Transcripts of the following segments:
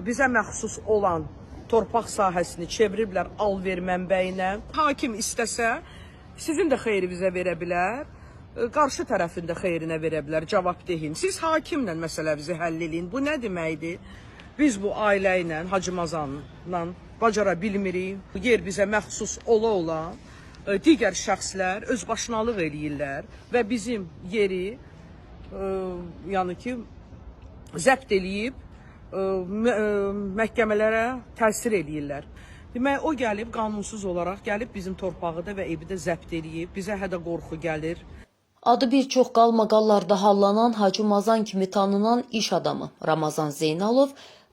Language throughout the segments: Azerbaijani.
bizə məxsus olan torpaq sahəsini çeviriblər alver mənbəyinə. Hakim istəsə, sizin də xeyrinizə verə bilər, qarşı tərəfində xeyrinə verə bilər, cavab deyin. Siz hakimlə məsələnizi həll edin. Bu nə deməkdir? Biz bu ailə ilə, Hacımazanla bacara bilmirik. Yer bizə məxsus ola-ola, digər şəxslər özbaşınalıq eləyirlər və bizim yeri, yəni ki, zəbt eləyib, məhkəmələrə təsir eləyirlər. Demək, o gəlib, qanunsuz olaraq gəlib bizim torpağı da və evi də zəbt eləyib. Bizə hədə qorxu gəlir. Adı bir çox qalmaqallarda hallanan Hacımazan kimi tanınan iş adamı Ramazan Zeynalov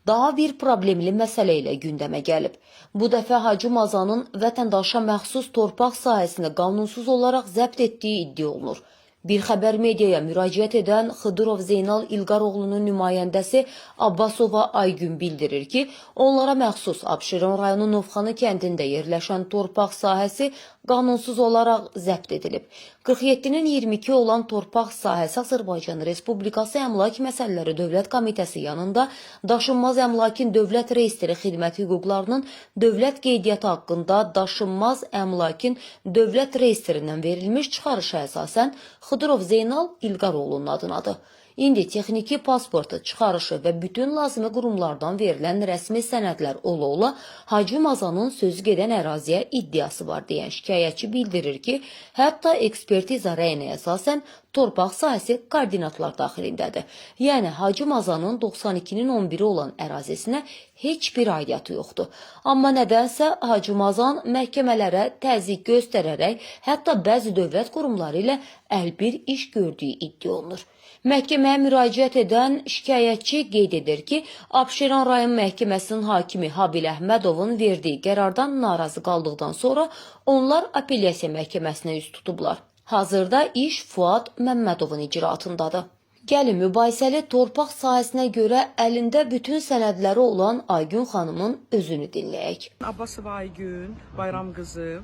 daha bir problemli məsələ ilə gündəmə gəlib. Bu dəfə Hacımazanın vətəndaşa məxsus torpaq sahəsini qanunsuz olaraq zəbt etdiyi iddia olunur. Bir xəbər mediaya müraciət edən Xıdırov Zeynal İlqaroğlu'nun nümayəndəsi Abbasova Aygün bildirir ki, onlara məxsus Abşeron rayonu Novxanı kəndində yerləşən torpaq sahəsi qanunsuz olaraq zəbt edilib. 47-nin 22 olan torpaq sahəsi Azərbaycan Respublikası Əmlak Məsələləri Dövlət Komitəsi yanında daşınmaz əmlakın dövlət reestri xidməti hüquqlarının dövlət qeydiyyatı haqqında daşınmaz əmlakın dövlət reyestrindən verilmiş çıxarışa əsasən Xıdırov Zeynal İlqaroğlu'nun adınadır. İndi texniki pasportu, çıxarışı və bütün lazımi qurumlardan verilən rəsmi sənədlər ola-ola Hacımazanın sözü gedən əraziyə iddiası var deyən şikayətçi bildirir ki, hətta ekspertiza rəyinə əsasən torpaq sahəsi koordinatlar daxilindədir. Yəni Hacımazanın 92-nin 11-i olan ərazisinə heç bir aidiyyatı yoxdur. Amma nədənsə Hacımazan məhkəmələrə təzyiq göstərərək hətta bəzi dövlət qurumları ilə əlbir iş gördüyü iddia olunur. Məhkəməyə müraciət edən şikayətçi qeyd edir ki, Abşeron rayon məhkəməsinin hakimi Habil Əhmədovun verdiyi qərardan narazı qaldıqdan sonra onlar apellyasiya məhkəməsinə üst tutublar. Hazırda iş Fuad Məmmədovun icraatındadır. Gəlin mübahisəli torpaq sahəsinə görə əlində bütün sənədləri olan Aygün xanımın özünü dinləyək. Abbasova Aygün, Bayram qızı.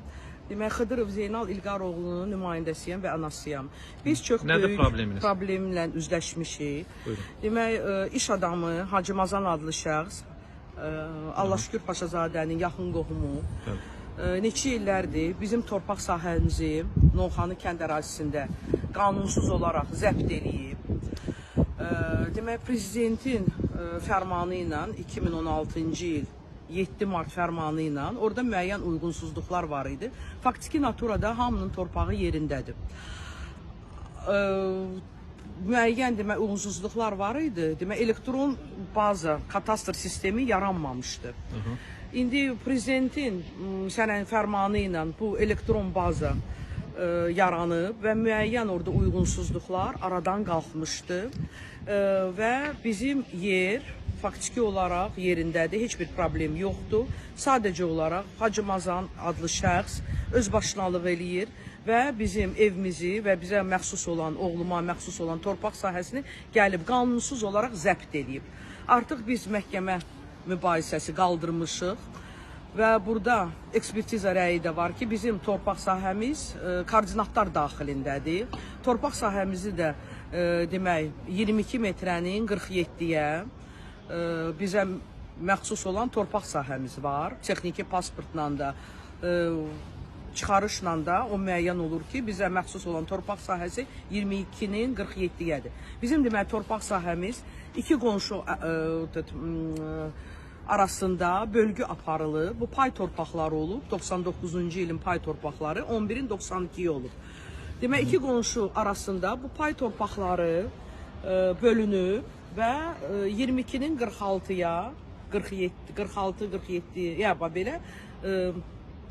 Demək, Xıdırov Zeynal İlqaroğlu'nun nümayəndəsiyəm və anasıyam. Biz çox böyük problemlə üzləşmişik. Buyurun. Demək, iş adamı Hacımazan adlı şəxs, Allah şükür Paşazadənin yaxın qohumu, neçə illərdir bizim torpaq sahəmizi Novxanı kənd ərazisində qanunsuz olaraq zəbt eləyib. Demək, prezidentin fərmanı ilə 2016-cı il 7 mart fərmanı ilə orada müəyyən uyğunsuzluqlar var idi. Faktiki naturada hamının torpağı yerindədir. Müəyyən demək uyğunsuzluqlar var idi. Demək, elektron baza, katastr sistemi yaranmamışdı. İndi prezidentin fərmanı ilə bu elektron baza yaranıb və müəyyən orada uyğunsuzluqlar aradan qalxmışdı və bizim yer faktiki olaraq yerindədir, heç bir problem yoxdur. Sadəcə olaraq Hacımazan adlı şəxs özbaşınalıq eləyir və bizim evimizi və bizə məxsus olan, oğluma məxsus olan torpaq sahəsini gəlib qanunsuz olaraq zəbt eləyib. Artıq biz məhkəmə mübahisəsi qaldırmışıq və burada ekspertiza rəyi də var ki, bizim torpaq sahəmiz koordinatlar daxilindədir. Torpaq sahəmizi də demək 22 metrənin 47-yə bizə məxsus olan torpaq sahəmiz var. Texniki pasportla da, çıxarışla da o müəyyən olur ki, bizə məxsus olan torpaq sahəsi 22-nin 47-yədir. Bizim demək torpaq sahəmiz iki qonşu arasında bölgü aparılıb. Bu pay torpaqları olub. 99-cu ilin pay torpaqları 11-in 92-yi olub. Demək, iki qonşu arasında bu pay torpaqları bölünüb və 22-nin 46-ya, 46-47-yə belə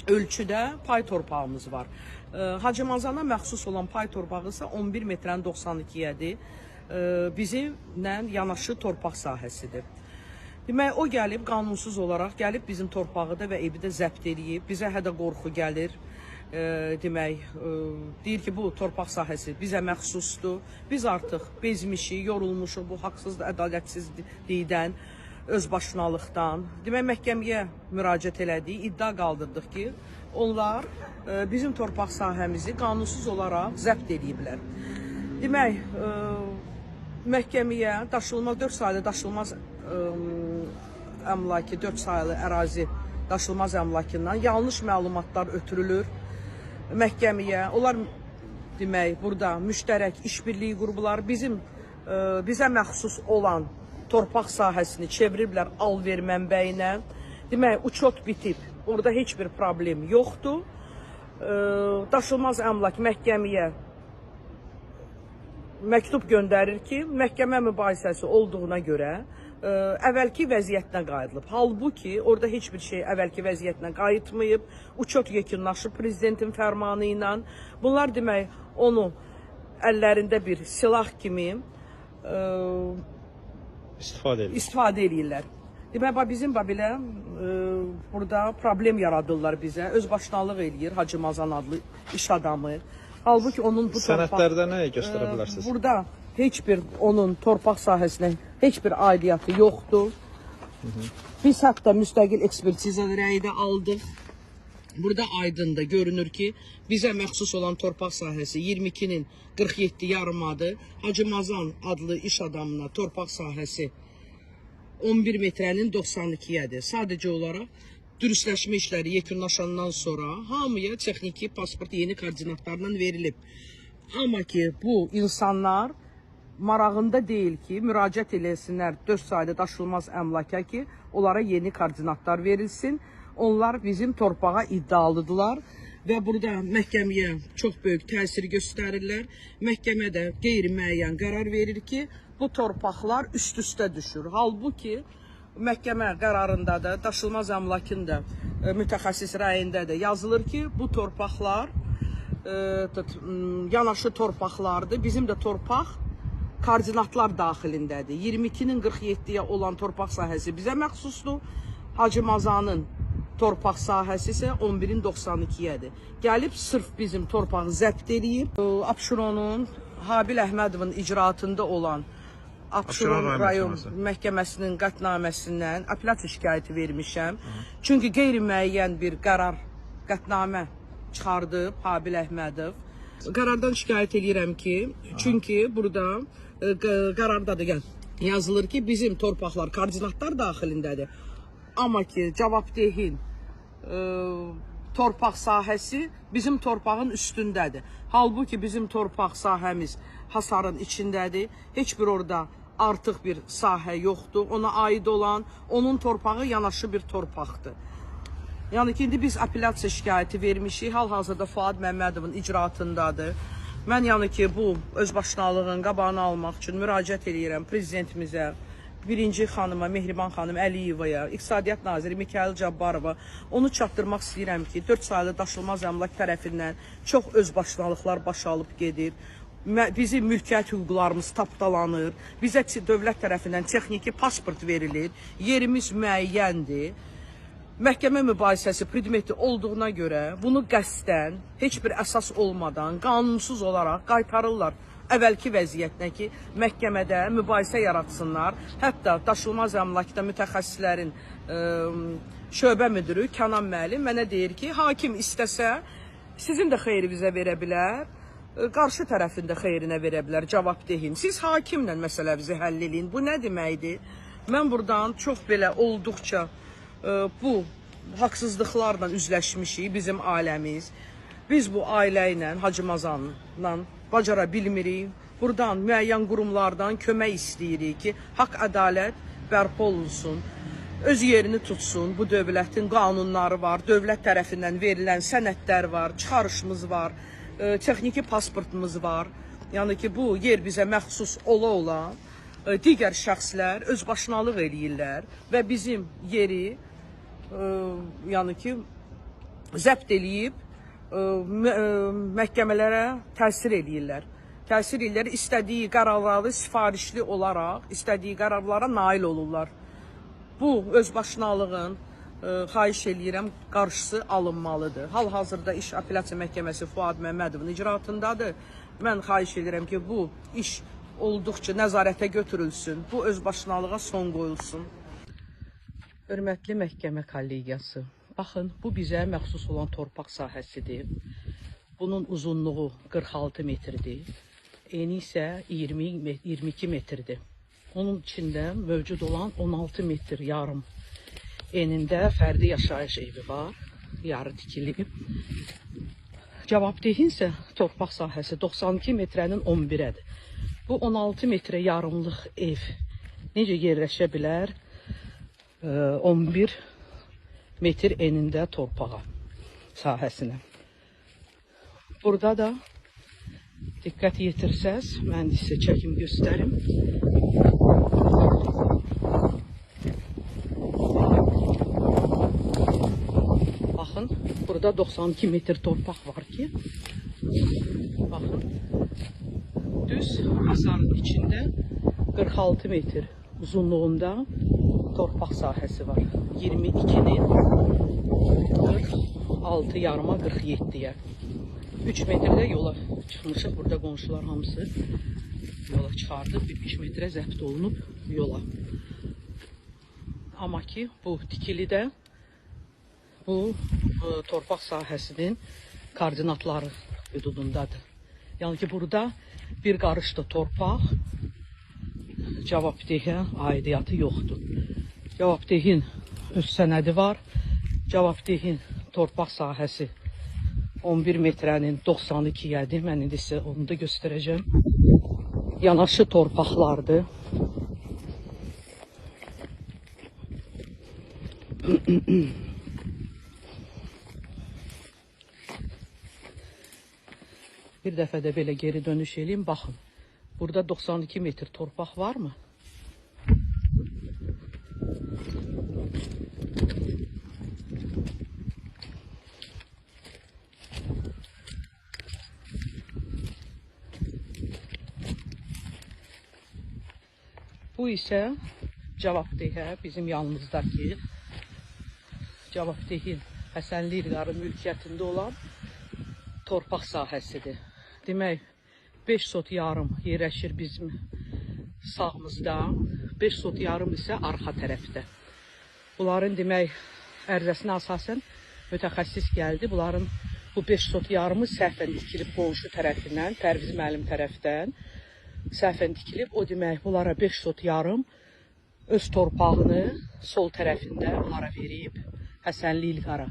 ölçüdə pay torpağımız var. Hacımazana məxsus olan pay torpağı isə 11 metrənin 92-yədir. Bizimlə yanaşı torpaq sahəsidir. Demək, o gəlib, qanunsuz olaraq gəlib bizim torpağı da və evi də zəbt eləyib. Bizə hədə qorxu gəlir. Demək, deyir ki, bu torpaq sahəsi bizə məxsusdur. Biz artıq bezmişik, yorulmuşuq bu haqsız, ədalətsizlikdən, özbaşınalıqdan. Demək, məhkəməyə müraciət elədik, iddia qaldırdıq ki, onlar bizim torpaq sahəmizi qanunsuz olaraq zəbt ediblər. Demək, məhkəməyə daşınmaz, 4 saylı daşınmaz əmlaki 4 saylı ərazi daşınmaz əmlakından yanlış məlumatlar ötürülür məhkəməyə. Onlar demək burada müştərək işbirliyi qurublar. Bizə məxsus olan torpaq sahəsini çeviriblər al-ver mənbəyinə. Demək, uçot bitib. Orada heç bir problem yoxdur. Daşınmaz əmlak məhkəməyə məktub göndərir ki, məhkəmə mübahisəsi olduğuna görə əvvəlki vəziyyətinə qayıdılıb. Halbuki orada heç bir şey əvvəlki vəziyyətinə qayıtmayıb. Uçot yekunlaşıb prezidentin fərmanı ilə. Bunlar demək, onu əllərində bir silah kimi istifadə edirlər. Demək, bizim belə burada problem yaradırlar bizə. Özbaşınalıq eləyir Hacı Mazan adlı iş adamı. Halbuki onun bu sənədlərdə nə göstərə bilərsiniz? Burada heç bir onun torpaq sahəsinə heç bir aidiyyatı yoxdur. Biz hətta müstəqil ekspertiza rəyi də aldıq. Burada aydındır, görünür ki, bizə məxsus olan torpaq sahəsi 22-nin 47 yarımadır. Hacı Mazan adlı iş adamına torpaq sahəsi 11 metrənin 92-yədir. Sadəcə olaraq dürüstləşmə işləri yekunlaşandan sonra hamıya texniki pasport yeni koordinatlarla verilib. Amma ki, bu insanlar marağında deyil ki, müraciət eləsinlər 4 saylı daşınmaz əmlaka ki, onlara yeni koordinatlar verilsin. Onlar bizim torpağa iddialıdırlar və burada məhkəməyə çox böyük təsir göstərirlər. Məhkəmə də qeyri-müəyyən qərar verir ki, bu torpaqlar üst-üstə düşür. Halbuki məhkəmə qərarında da, daşınmaz əmlakın da mütəxəssis rəyində də yazılır ki, bu torpaqlar yanaşı torpaqlardır. Bizim də torpaq koordinatlar daxilindədir. 22-nin 47-yə olan torpaq sahəsi bizə məxsusdur. Hacı Mazanın torpaq sahəsi isə 11-in 92-yədir. Gəlib sırf bizim torpağı zəbt edib. Abşeronun Habil Əhmədovun icraatında olan Abşeron rayon məhkəməsinin qətnaməsindən apellyasiya şikayəti vermişəm. Çünki qeyri-müəyyən bir qərar, qətnamə çıxardıb Habil Əhmədov. Qərardan şikayət edirəm ki, çünki burada qərarda da yazılır ki, bizim torpaqlar koordinatlar daxilindədir. Amma ki, cavabdehin torpaq sahəsi bizim torpağın üstündədir. Halbuki bizim torpaq sahəmiz hasarın içindədir. Heç bir orada artıq bir sahə yoxdur. Ona aid olan, onun torpağı yanaşı bir torpaqdır. Yəni ki, indi biz apellyasiya şikayəti vermişik. Hal-hazırda Fuad Məmmədovun icraatındadır. Mən yəni ki, bu özbaşınalığın qabağını almaq üçün müraciət edirəm prezidentimizə, birinci xanıma Mehriban xanım Əliyevaya, İqtisadiyyat naziri Mikayıl Cabbarova. Onu çatdırmaq istəyirəm ki, 4 saylı daşınmaz əmlak tərəfindən çox özbaşınalıqlar başa alıb gedir. Bizim mülkiyyət hüquqlarımız tapdalanır. Bizə dövlət tərəfindən texniki pasport verilir. Yerimiz müəyyəndir. Məhkəmə mübahisəsi predmeti olduğuna görə bunu qəsdən, heç bir əsas olmadan, qanunsuz olaraq qaytarırlar əvvəlki vəziyyətinə ki, məhkəmədə mübahisə yaratsınlar. Hətta daşınmaz əmlakda mütəxəssislərin şöbə müdürü Kənan müəllim mənə deyir ki, hakim istəsə sizin də xeyrinizə verə bilər, qarşı tərəfin də xeyrinə verə bilər, cavabdehin. Siz hakimlə məsələnizi həll edin. Bu nə deməkdir? Mən buradan çox belə olduqca bu haqsızlıqlarla üzləşmişik bizim ailəmiz. Biz bu ailə ilə, Hacı Mazanla bacara bilmirik. Buradan müəyyən qurumlardan kömək istəyirik ki, haqq ədalət bərpa olunsun, öz yerini tutsun. Bu dövlətin qanunları var, dövlət tərəfindən verilən sənədlər var, çıxarışımız var, texniki pasportumuz var. Yəni ki, bu yer bizə məxsus ola-ola digər şəxslər özbaşınalıq eləyirlər və bizim yeri yəni ki, zəbt eləyib məhkəmələrə təsir eləyirlər. Təsir eləyirlər, istədiyi qərarları sifarişli olaraq, istədiyi qərarlara nail olurlar. Bu, özbaşınalığın, xahiş eləyirəm, qarşısı alınmalıdır. Hal-hazırda İş Apellyasiya Məhkəməsi Fuad Məmmədovun icraatındadır. Mən xahiş eləyirəm ki, bu iş olduqca nəzarətə götürülsün, bu özbaşınalığa son qoyulsun. Hörmətli məhkəmə kollegiyası, baxın, bu bizə məxsus olan torpaq sahəsidir. Bunun uzunluğu 46 metrdir, eni isə 22 metrdir. Onun içində mövcud olan 16 metr yarım enində fərdi yaşayış evi var, yarı tikilib. Cavabdehin isə torpaq sahəsi 92 metrənin 11-ədir. Bu 16 metrə yarımlıq ev necə yerləşə bilər 11 metr enində torpağa sahəsinə. Burada da diqqət yetirsəz, mən sizə çəkim göstərim. Baxın, burada 92 metr torpaq var ki, baxın, düz hasarın içində 46 metr uzunluğunda torpaq sahəsi var. 22-nin 46 yarıma 47-yə. 3 metrdə yola çıxmışıq. Burada qonşular hamısı yola çıxardıb. 5 metrə zəbt olunub yola. Amma ki, bu tikilidə bu torpaq sahəsinin koordinatları hüdudundadır. Yəni ki, burada bir qarışda torpaq cavabdehə aidiyyatı yoxdur. Cavabdehin öz sənədi var. Cavabdehin torpaq sahəsi 11 metrənin 92-yədir. Mən indi sizə onu da göstərəcəm. Yanaşı torpaqlardır. Bir dəfə də belə geri dönüş eləyim. Baxın, burada 92 metr torpaq varmı? Bu isə cavabdehə bizim yanımızdakı cavabdehin Həsənli İlqarın mülkiyyətində olan torpaq sahəsidir. Demək, 5 sot yarım yerləşir bizim sağımızda, 5 sot yarım isə arxa tərəfdə. Bunların demək, ərizəsinə əsasən mütəxəssis gəldi. Bunların bu 5 sot yarımı səhvən tikilib qonşu tərəfindən, Pərviz müəllim tərəfdən səhvən tikilib. O demək, bunlara 5 sot yarım öz torpağını sol tərəfində onlara verib Həsənli İlqara.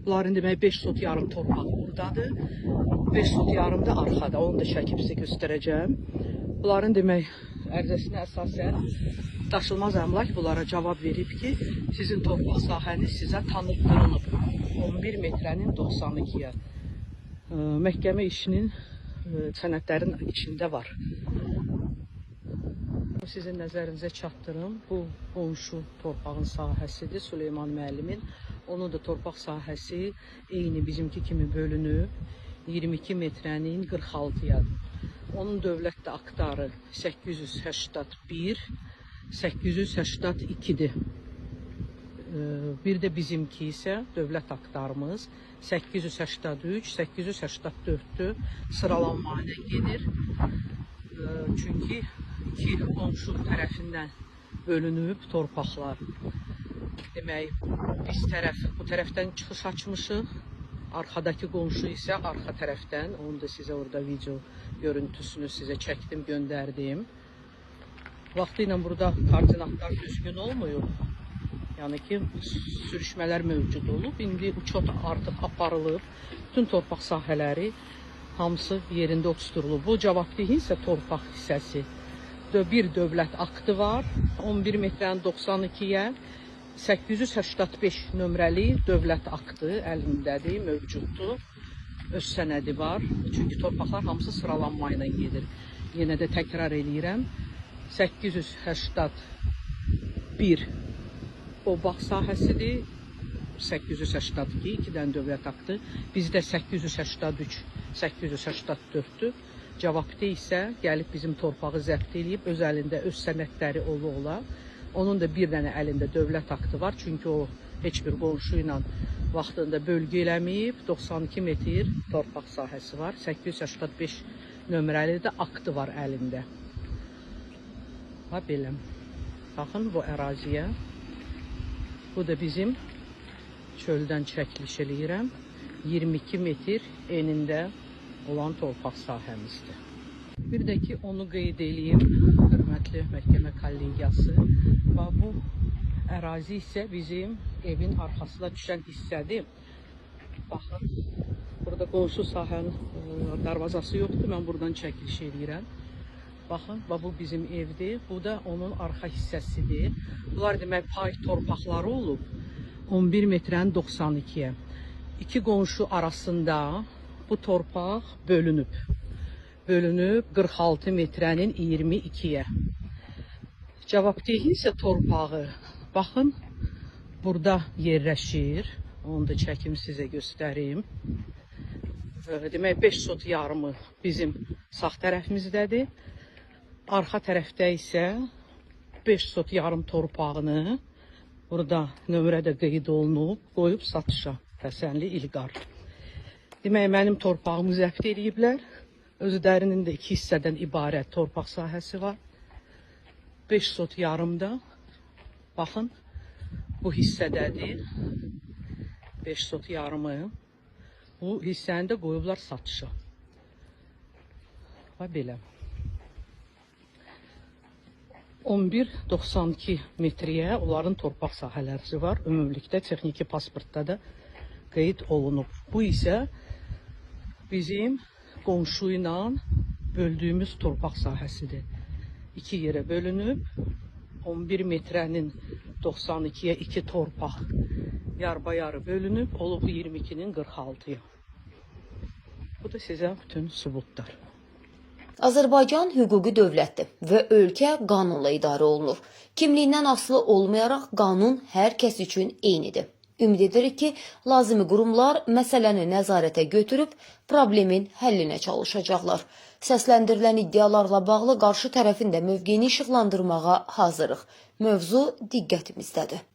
Bunların demək 5 sot yarım torpaq buradadır. 5 sot yarım da arxada. Onu da çəkib sizə göstərəcəm. Bunların demək ərizəsinə əsasən daşınmaz əmlak bunlara cavab verib ki, sizin torpaq sahəniz sizə tanıdılıb 11 metrənin 92-yə. Məhkəmə işinin sənədlərin içində var. Sizin nəzərinizə çatdırım. Bu qonşu torpağın sahəsidir Süleyman müəllimin. Onun da torpaq sahəsi eyni bizimki kimi bölünüb 22 metrənin 46-ya. Onun dövlət aktarı 881, 882-dir. Bir də bizimki isə dövlət aktarımız 883, 884-dür. Sıralanma ilə gedir. Çünki iki qonşu tərəfindən bölünüb torpaqlar. Demək, biz tərəf bu tərəfdən çıxış açmışıq. Arxadakı qonşu isə arxa tərəfdən. Onu da sizə orada video görüntüsünü sizə çəkdim, göndərdim. Vaxtı ilə burada koordinatlar düzgün olmuyor. Yəni ki, sürüşmələr mövcud olub. İndi uçot artıq aparılıb. Bütün torpaq sahələri hamısı yerində oturulub. Bu cavabdehin isə torpaq hissəsi. Bir dövlət aktı var. 11 metrənin 92-yə 885 nömrəli dövlət aktı əlindədir, mövcuddur. Öz sənədi var. Çünki torpaqlar hamısı sıralanma ilə gedir. Yenə də təkrar eləyirəm. 881 o bağ sahəsidir. 882, 2 dənə dövlət aktı. Bizdə 883, 884-dür. Cavabdeh isə gəlib bizim torpağı zəbt eləyib, öz əlində öz sənədləri ola. Onun da bir dənə əlində dövlət aktı var. Çünki o heç bir qonşu ilə vaxtında bölgə eləməyib. 92 metr torpaq sahəsi var. 885 nömrəli də aktı var əlində. Ha belə. Baxın bu əraziyə. Bu da bizim çöldən çəkiliş eləyirəm. 22 metr enində olan torpaq sahəmizdir. Bir də ki, onu qeyd edeyim, hörmətli məhkəmə kollegiyası. Bu ərazi isə bizim evin arxasına düşən hissədir. Baxın, burada qonşu sahənin darvazası yoxdur. Mən buradan çəkiliş edirəm. Baxın, bu bizim evdir. Bu da onun arxa hissəsidir. Bunlar demək pay torpaqları olub 11 metrənin 92-yə. İki qonşu arasında bu torpaq bölünüb. Bölünüb 46 metrənin 22-yə. Cavabdehi isə torpağı, baxın, burada yerləşir. Onu da çəkim sizə göstərim. Demək 5 sot yarımı bizim sağ tərəfimizdədir. Arxa tərəfdə isə 5 sot yarım torpağını burada nömrədə qeyd olunub, qoyub satışa. Həsənli İlqar. Demək, mənim torpağımı zəbt ediblər. Özlərinin də 2 hissədən ibarət torpaq sahəsi var. 5 sot yarımda, baxın, bu hissədədir. 5 sot yarımı. Bu hissəni də qoyublar satışa. Və belə. 11.92 metriyə onların torpaq sahələri var. Ümumilikdə texniki pasportda da qeyd olunub. Bu isə bizim qonşu ilə böldüyümüz torpaq sahəsidir. 2 yerə bölünüb, 11 metrənin 92-yə 2 torpaq yarbayarı bölünüb, olub 22-nin 46-ya. Bu da sizə bütün sübutlar. Azərbaycan hüquqi dövlətdir və ölkə qanunla idarə olunur. Kimliyindən asılı olmayaraq qanun hər kəs üçün eynidir. Ümid edirik ki, lazımi qurumlar məsələni nəzarətə götürüb problemin həllinə çalışacaqlar. Səsləndirilən iddialarla bağlı qarşı tərəfin də mövqeyini işıqlandırmağa hazırıq. Mövzu diqqətimizdədir.